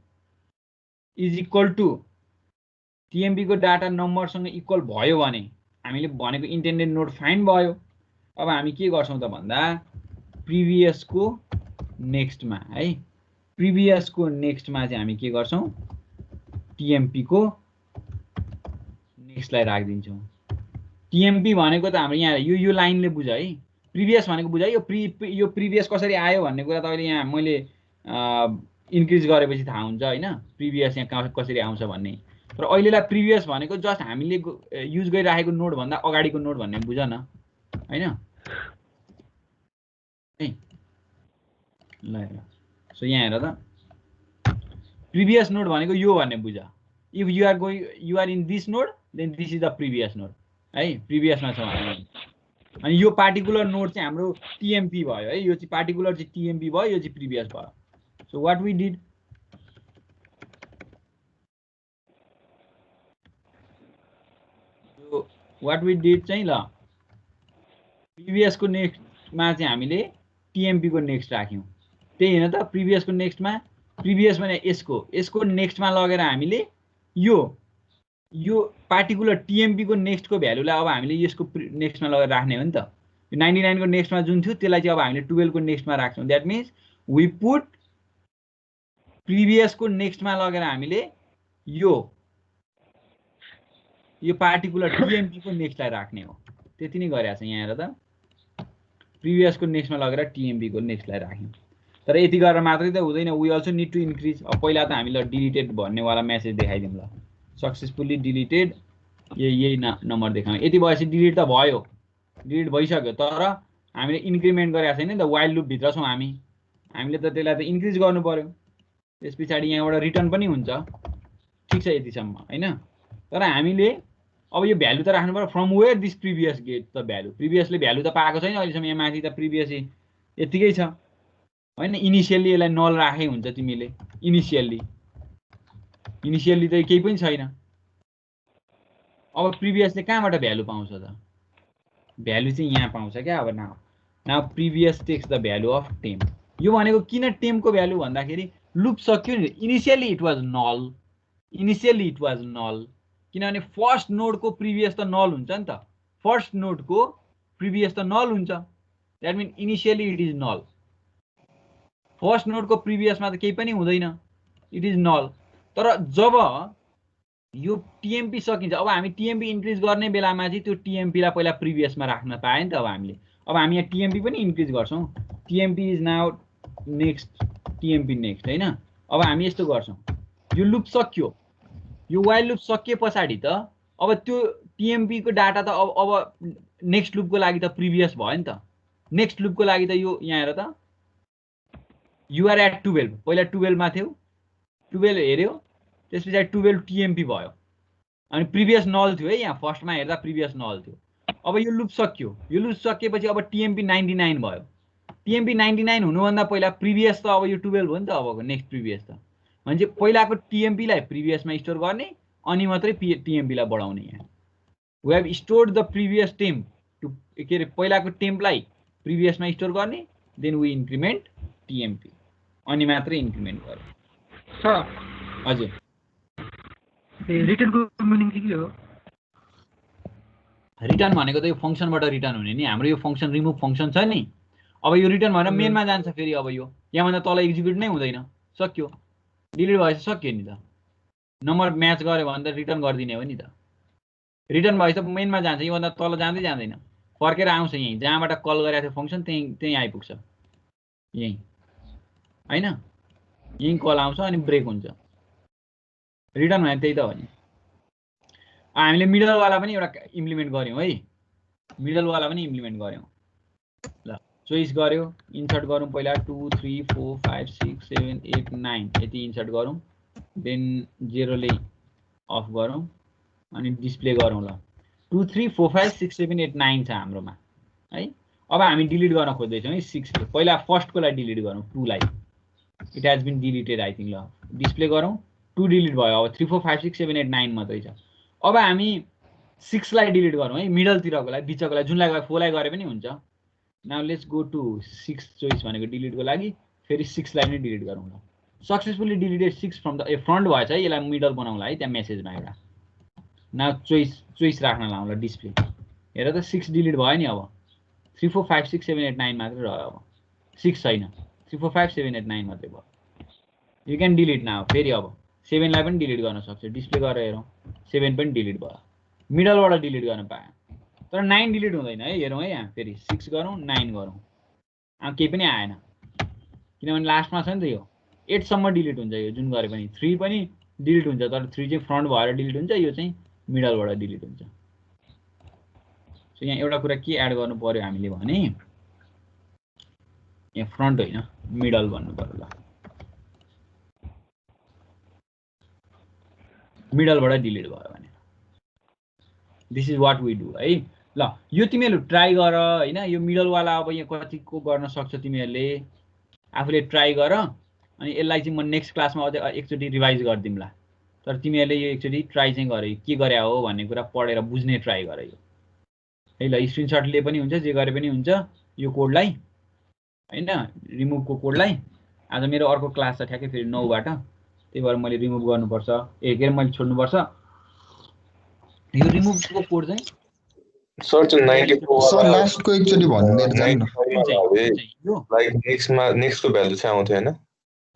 is equal to TMP को डाटा नम्बरसँग इक्वल भयो भने हामीले भनेको इन्टेन्डेड नोड फाइन्ड भयो। अब हामी के गर्छौँ त भन्दा प्रिभियसको नेक्स्टमा है, प्रिभियसको नेक्स्टमा चाहिँ हामी के गर्छौँ टिएमपी को नेक्स्टलाई राखिदिन्छौँ। टिएमपी भनेको त हाम्रो यहाँ यो लाइनले बुझ है, प्रिभियस भनेको बुझ है। यो प्रिभियस कसरी आयो भन्ने कुरा तपाईँले यहाँ मैले इन्क्रिज गरेपछि थाहा हुन्छ होइन, प्रिभियस यहाँ कसरी आउँछ भन्ने। तर अहिलेलाई प्रिभियस भनेको जस्ट हामीले युज गरिराखेको नोड भन्दा अगाडिको नोड भन्ने बुझ न होइन। ल हेर, सो यहाँ हेर त प्रिभियस नोड भनेको यो भन्ने बुझ। If you are in this node then this is the previous node है, प्रिभियसमा छ हामी। अनि यो पार्टिकुलर नोड चाहिँ हाम्रो टिएमपी भयो है, यो चाहिँ पार्टिकुलर चाहिँ टिएमपी भयो, यो चाहिँ प्रिभियस भयो। सो व्हाट वी डिड, चाहिँ ल प्रिभियसको नेक्स्टमा चाहिँ हामीले टिएमपी को नेक्स्ट राख्यौँ। त्यही होइन त, प्रिभियसको नेक्स्टमा, प्रिभियस भने यसको नेक्स्टमा लगेर हामीले यो पार्टिकुलर टिएमपी को नेक्स्टको भ्यालुलाई अब हामीले यसको नेक्स्टमा लगेर राख्ने हो नि त। यो 99 को नेक्स्टमा जुन थियो त्यसलाई चाहिँ अब हामीले 12 को नेक्स्टमा राख्छौँ। द्याट मिन्स वी पुट प्रिभियसको नेक्स्टमा लगेर हामीले यो पार्टिकुलर टिएमपी को नेक्स्टलाई राख्ने हो। त्यति नै गरेको छ यहाँ हेर त, प्रिभियसको नेक्स्टमा लगेर टिएमपी को नेक्स्टलाई राख्यौँ। तर यति गरेर मात्रै त हुँदैन, we also need to increase. अब पहिला त हामीले डिलिटेड भन्नेवाला मेसेज देखाइदिउँ ल, सक्सेसफुल्ली डिलिटेड, यही नम्बर देखाउँ। यति भएपछि डिलिट त भयो, डिलिट भइसक्यो, तर हामीले इन्क्रिमेन्ट गरेको छैन नि त, वाइल लुपभित्र छौँ हामीले त त्यसलाई त इन्क्रिज गर्नु पर्यो। त्यस पछाडि यहाँबाट रिटर्न पनि हुन्छ, ठिक छ यतिसम्म होइन। तर हामीले अब यो भ्यालु त राख्नु पर्यो, from where this previous get the value. प्रिभियसले भ्यालु त पाएको छैन अहिलेसम्म, यहाँ माथि त प्रिभियस यतिकै छ होइन। इनिसियल्ली यसलाई नल राखे हुन्छ तिमीले, इनिसियल्ली त केही पनि छैन। अब प्रिभियसले कहाँबाट भ्यालु पाउँछ त, भ्यालु चाहिँ यहाँ पाउँछ क्या। अब now previous takes the value of temp. यो भनेको किन टेमको भ्यालु भन्दाखेरि लुप सक्यो नि, इनिसियल्ली इट वाज नल, किनभने फर्स्ट नोडको प्रिभियस त नल हुन्छ नि त, फर्स्ट नोडको प्रिभियस त नल हुन्छ। That mean initially it is null. First नोडको प्रिभियसमा त केही पनि हुँदैन, इट इज नल। तर जब यो टिएमपी सकिन्छ, अब हामी टिएमपी इन्क्रिज गर्ने बेलामा चाहिँ त्यो टिएमपीलाई पहिला प्रिभियसमा राख्न पायो नि त। अब हामी यहाँ टिएमपी पनि इन्क्रिज गर्छौँ, TMP is now next, TMP next होइन। अब हामी यस्तो गर्छौँ, यो लुप सक्यो, यो वाइल लुप सकिए पछाडि त अब त्यो टिएमपी को डाटा त अब नेक्स्ट लुपको लागि त प्रिभियस भयो नि त। नेक्स्ट लुपको लागि त यो यहाँ हेर त, युआर एट 12, पहिला 12 मा थियो, 12 हेऱ्यो, त्यस पछाडि 12 टिएमपी भयो, अनि प्रिभियस नल थियो है, यहाँ फर्स्टमा हेर्दा प्रिभियस नल थियो। अब यो लुप सक्यो, यो लुप सकिएपछि अब टिएमपी 99 भयो। टिएमपी 99 हुनुभन्दा पहिला प्रिभियस त अब यो 12 हो नि त, अबको नेक्स्ट प्रिभियस त भने पहिलाको टिएमपीलाई प्रिभियसमा स्टोर गर्ने अनि मात्रै टिएमपीलाई बढाउने। यहाँ we have stored the previous temp to के अरे पहिलाको टेम्पलाई प्रिभियसमा स्टोर गर्ने, देन वी इन्क्रिमेन्ट टिएमपी, अनि मात्रै इन्क्रिमेन्ट गर्यो। हजुर, रिटर्नको मिनिङ के हो? रिटर्न भनेको त यो फङ्सनबाट रिटर्न हुने नि, हाम्रो यो फङ्सन रिमुभ फङ्सन छ नि। अब यो रिटर्न भनेर मेनमा जान्छ फेरि। अब यो यहाँभन्दा तल एक्जिक्युट नै हुँदैन, सक्यो, डिलिट भएपछि सक्यो नि त। नम्बर म्याच गऱ्यो भने त रिटर्न गरिदिने हो नि त। रिटर्न भएपछि त मेनमा जान्छ, योभन्दा तल जाँदै जाँदैन, फर्केर आउँछ यहीँ जहाँबाट कल गरेको थियो फङ्सन, त्यहीँ आइपुग्छ यहीँ होइन, यहीँ कल आउँछ अनि ब्रेक हुन्छ। रिटर्न भने त्यही त हो नि। हामीले मिडलवाला पनि एउटा इम्प्लिमेन्ट गऱ्यौँ है, मिडलवाला पनि इम्प्लिमेन्ट गऱ्यौँ। ल चोइस गऱ्यो, इन्सर्ट गरौँ पहिला 2 3 4 5 6 7 8 9 यति इन्सर्ट गरौँ, देन 0 ले अफ गरौँ, अनि डिस्प्ले गरौँ ल 2 3 4 5 6 7 8 9 छ हाम्रोमा है अब हामी डिलिट गर्न खोज्दैछौँ है 6 पहिला फर्स्टको लाई डिलिट गरौँ 2 लाई it has been deleted I think ल डिस्प्ले गरौँ 2 डिलिट भयो अब 3 4 5 6 7 8 9 मात्रै छ अब हामी 6 लाई डिलिट गरौँ है मिडलतिरकोलाई बिचकोलाई जुनलाई 4 लाई गरे पनि हुन्छ now let's go to 6 choice भनेको डिलिटको लागि फेरि 6 लाई नै डिलिट गरौँ ल successfully deleted 6 from the front भएछ है यसलाई मिडल बनाउँला है त्यहाँ मेसेजमा एउटा नाउ चोइस राख्न लाउँ ल डिस्प्ले हेर त 6 डिलिट भयो नि अब 3 4 5 6 7 8 9 मात्रै रह्यो अब 6 छैन 3 4 5 7 8 9 मात्रै भयो यु क्यान डिलिट नाउ फेरि अब 7 लाई पनि डिलिट गर्न सक्छ डिस्प्ले गरेर हेरौँ 7 पनि डिलिट भयो मिडलबाट डिलिट गर्न पाएँ तर 9 डिलिट हुँदैन है हेरौँ है यहाँ फेरि 6 गरौँ 9 गरौँ केही पनि आएन किनभने लास्टमा छ नि त यो 8 सम्म डिलिट हुन्छ यो जुन गरे पनि 3 पनि डिलिट हुन्छ तर 3 चाहिँ फ्रन्ट भएर डिलिट हुन्छ यो चाहिँ मिडलबाट डिलिट हुन्छ सो यहाँ एउटा कुरा के एड गर्नु पर्यो हामीले भने यहाँ फ्रन्ट होइन मिडल भन्नु पर्यो ल मिडलबाट डिलिट भयो भने this is what we do है ल यो तिमीहरूले ट्राई गर हैन यो मिडलवाला अब यहाँ कतिको गर्न सक्छ तिमीहरूले आफूले ट्राई गर अनि यसलाई चाहिँ म नेक्स्ट क्लासमा अझै एकचोटि रिभाइज गर्दिउँला तर तिमीहरूले यो एकचोटि ट्राई चाहिँ गरे के गरे हो भन्ने कुरा पढेर बुझ्ने ट्राई गर यो है ल स्क्रिनशटले पनि हुन्छ जे गरे पनि हुन्छ यो कोडलाई हैन रिमुभको कोडलाई आज मेरो अर्को क्लास छ ठ्याक्कै फेरि 9 बाट त्यही भएर मैले रिमुभ गर्नुपर्छ के मैले छोड्नुपर्छ यो रिमुभको कोड चाहिँ सर त्यो 94 सर लास्टको एकचोटि भन्दै जानु न लाइक नेक्स्टको भ्यालु चाहिँ आउँथ्यो हैन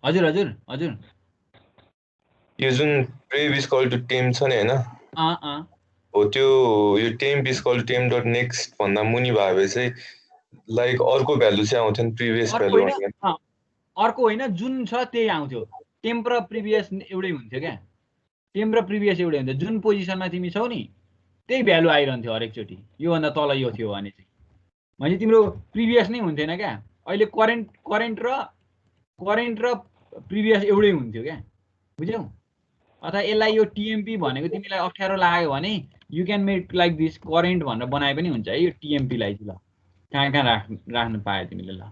हजुर हजुर हजुर यो जुन prev is equal to temp छ नि हैन हो त्यो यो temp is equal to temp dot next भन्दा मुनि भए चाहिँ लाइक अर्को भ्यालु चाहिँ आउँथ्यो नि प्रिभियस भ्यालु अर्को होइन जुन छ त्यही आउँथ्यो टेम्प र प्रिभियस एउटै हुन्थ्यो क्या टेम्प र प्रिभियस एउटै हुन्थ्यो जुन पोजिसनमा तिमी छौ नि त्यही भ्यालु आइरहन्थ्यो हरेकचोटि योभन्दा तल यो थियो भने चाहिँ भने तिम्रो प्रिभियस नै हुन्थेन क्या अहिले करेन्ट र प्रिभियस एउटै हुन्थ्यो क्या बुझ्यौ अथवा यसलाई यो टिएमपी भनेको तिमीलाई अप्ठ्यारो लाग्यो भने you can make like this current भनेर बनाए पनि हुन्छ है यो टिएमपीलाई चाहिँ ल कहाँ राख्नु पायो तिमीले ल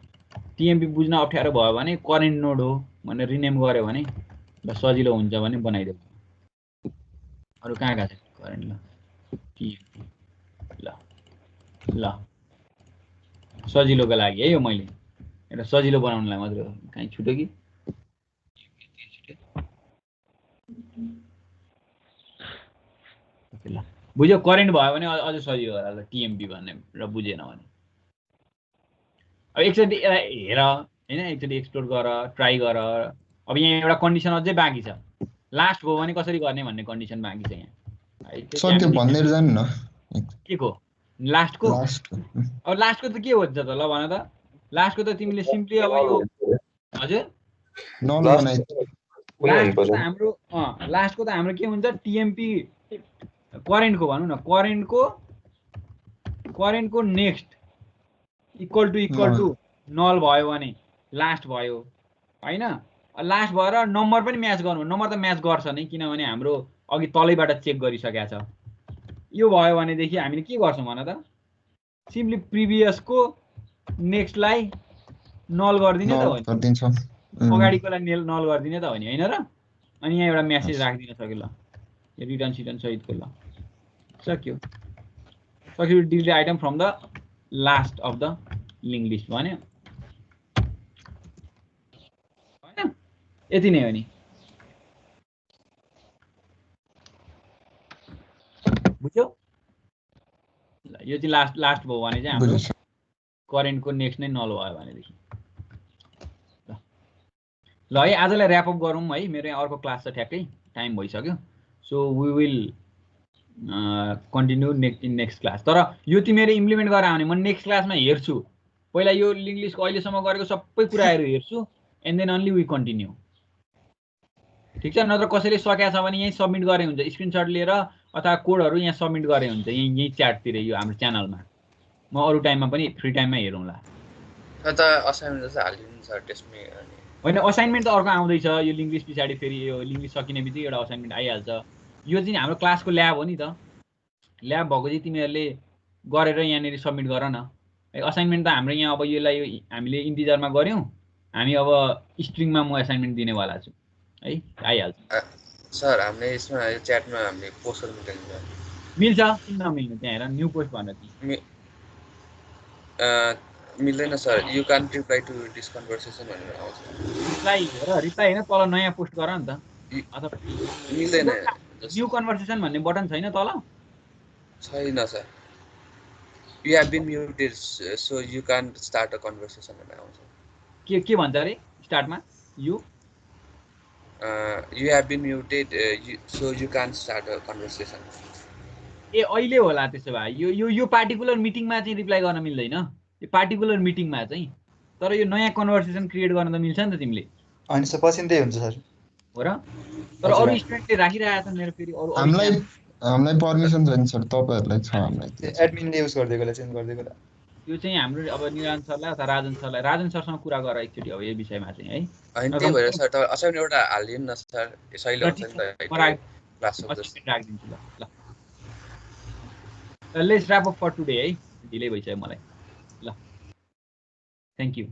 टिएमपी बुझ्न अप्ठ्यारो भयो भने करेन्ट नोड हो भनेर रिनेम गर्यो भने ल सजिलो हुन्छ भने बनाइदेऊ अरू कहाँ छ करेन्ट ल टिएमपी ल सजिलोको लागि है यो मैले एउटा सजिलो बनाउनलाई मात्र कहीँ छुट्यो कि ल बुझ्यो करेन्ट भयो भने अझ सजिलो होला ल टिएमपी भन्ने र बुझेन भने अब एकचोटि यसलाई हेर हैन एकचोटि एक्सप्लोर गर ट्राई गर अब यहाँ एउटा कन्डिसन अझै बाँकी छ लास्ट भयो भने कसरी गर्ने भन्ने कन्डिसन बाँकी छ यहाँ सर त्यो भन्दै जानु न के को लास्टको अब लास्टको त के हुन्छ त ल भन त लास्टको त तिमीले सिम्पली अब यो हजुर नल बनाइ हाम्रो लास्टको त हाम्रो के हुन्छ टिएमपी करेन्टको भनौँ न करेन्टको नेक्स्ट इक्वल टु नल भयो भने लास्ट भयो हैन लास्ट भएर नम्बर पनि म्याच गर्नु नम्बर त म्याच गर्छ नै किनभने हाम्रो अघि तलैबाट चेक गरिसकेका छ यो भयो भनेदेखि हामीले के गर्छौँ भन त सिम्पली प्रिभियसको नेक्स्टलाई नल गरिदिने त हो नि अगाडिकोलाई नल गरिदिने त हो नि हैन र अनि यहाँ एउटा मेसेज राखिदिन सक्यो ल यो रिटर्न सिटर्न सहितको ल सक्यो delete item from the last of the link list भन्यो हैन यति नै हो नि बुझ्यौ ल यो चाहिँ लास्ट भयो भने चाहिँ हाम्रो करेन्टको नेक्स्ट नै नल भयो भनेदेखि ल है आजलाई ऱ्याप अप गरौँ है मेरो यहाँ अर्को क्लास छ ठ्याक्कै टाइम भइसक्यो so we will continue next class तर यो तिमीले इम्प्लिमेन्ट गरेर आउने म नेक्स्ट क्लासमा हेर्छु पहिला यो लिङ्क लिस्टको अहिलेसम्म गरेको सबै कुराहरू हेर्छु and then only we continue ठिक छ नत्र कसैले सकेको छ भने यहीँ सब्मिट गरे हुन्छ स्क्रिनसट लिएर अथवा कोडहरू यहाँ सब्मिट गरे हुन्छ यहीँ च्याटतिर यो हाम्रो च्यानलमा म अरू टाइममा पनि फ्री टाइममा हेरौँला त असाइनमेन्ट जस्तो हालिदिनु छ टेस्टमै होइन असाइनमेन्ट त अर्को आउँदैछ यो लिङ्क लिस्ट पछाडि फेरि यो लिङ्क लिस्ट सकिने बित्तिकै एउटा असाइनमेन्ट आइहाल्छ यो चाहिँ हाम्रो क्लासको ल्याब हो नि त, ल्याब भएको चाहिँ तिमीहरूले गरेर यहाँनिर सब्मिट गर न। असाइनमेन्ट त हाम्रो यहाँ अब यसलाई हामीले इन्टिजरमा गऱ्यौँ, हामी अब स्ट्रिङमा म असाइनमेन्ट दिनेवाला छु है, आइहाल्छ। सर हामीले यसमा यो च्याटमा हामीले पोस्ट गर्न मिल्दैन। मिल्छ, किन नमिल्नु, त्यहाँ हेर न्यू पोस्ट भनेर मिल्दैन sir, you can reply to this conversation भनेर आउँछ। रिप्लाई होइन, तल नयाँ पोस्ट गर नि त। अथवा मिल्दैन, न्यू कन्भर्सेसन भन्ने बटन छैन तल? छैन sir. You have been muted so you can start a conversation भनेर आउँछ। के भन्छ अरे स्टार्टमा? You have been muted so you can start a conversation. ए अहिले होला त्यसो भए। यो पार्टिकुलर मिटिङमा चाहिँ रिप्लाई गर्न मिल्दैन, यो पार्टिकुलर मिटिङमा चाहिँ। तर यो नयाँ कन्भर्सेसन क्रिएट गर्न त मिल्छ नि त तिमीले। अनि सर पछि त्यही हुन्छ सर। हो र? तर अरू स्टुडेन्टले राखिरहेको छ मेरो फेरि अरू। हामीलाई पर्मिसन छैन सर, तपाईहरुलाई छ। हामीलाई एडमिनले युज गर्दैकोलाई चेन्ज गर्दैकोला यो चाहिँ हाम्रो अब निरञ्जन सरलाई अथवा राजन सरलाई, राजन सरसँग कुरा गरेर एकचोटि अब यो विषयमा चाहिँ है। अनि त्यही भएर सर तपाईँ असाइनमेन्ट एउटा हालिदिनु न सर, सहिले हुन्छ नि त क्लासको जस्तो। राखिदिन्छु ल। Let's wrap up for today है, ढिलै भइसक्यो मलाई। ल, थ्याङ्क यू।